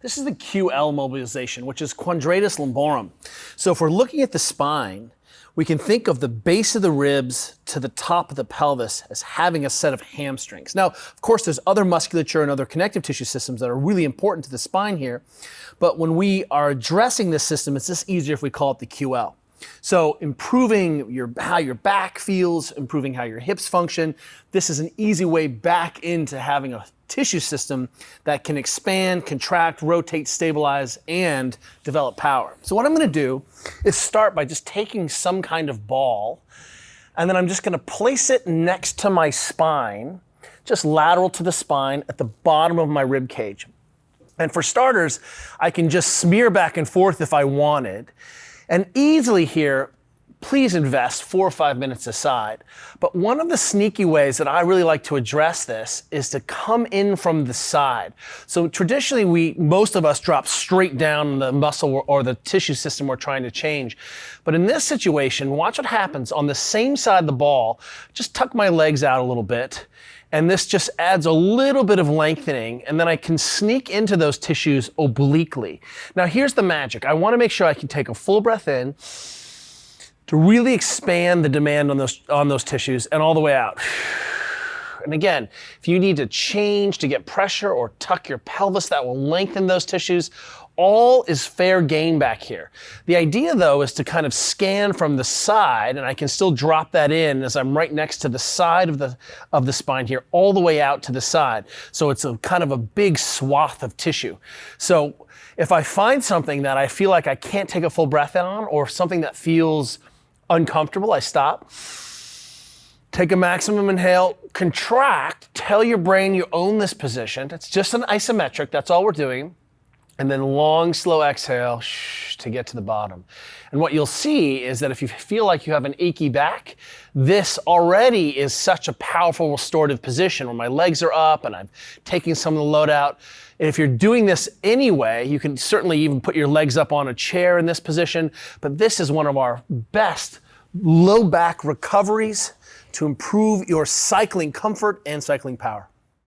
This is the QL mobilization, which is quadratus lumborum. So if we're looking at the spine, we can think of the base of the ribs to the top of the pelvis as having a set of hamstrings. Now, of course, there's other musculature and other connective tissue systems that are really important to the spine here, but when we are addressing this system, it's just easier if we call it the QL. So improving how your back feels, improving how your hips function, this is an easy way back into having a tissue system that can expand, contract, rotate, stabilize, and develop power. So what I'm gonna do is start by just taking some kind of ball, and then I'm just gonna place it next to my spine, just lateral to the spine at the bottom of my rib cage. And for starters, I can just smear back and forth if I wanted. And easily here, please invest 4 or 5 minutes aside. But one of the sneaky ways that I really like to address this is to come in from the side. So traditionally, most of us drop straight down the muscle or the tissue system we're trying to change. But in this situation, watch what happens. On the same side of the ball, just tuck my legs out a little bit. And this just adds a little bit of lengthening, and then I can sneak into those tissues obliquely. Now here's the magic. I want to make sure I can take a full breath in to really expand the demand on those tissues and all the way out. And again, if you need to change to get pressure or tuck your pelvis, that will lengthen those tissues. All is fair game back here. The idea though is to kind of scan from the side, and I can still drop that in as I'm right next to the side of the spine here, all the way out to the side. So it's a kind of a big swath of tissue. So if I find something that I feel like I can't take a full breath on, or something that feels uncomfortable, I stop. Take a maximum inhale, contract, tell your brain you own this position. It's just an isometric, that's all we're doing. And then long, slow exhale to get to the bottom. And what you'll see is that if you feel like you have an achy back, this already is such a powerful restorative position where my legs are up and I'm taking some of the load out. And if you're doing this anyway, you can certainly even put your legs up on a chair in this position, but this is one of our best low back recoveries to improve your cycling comfort and cycling power.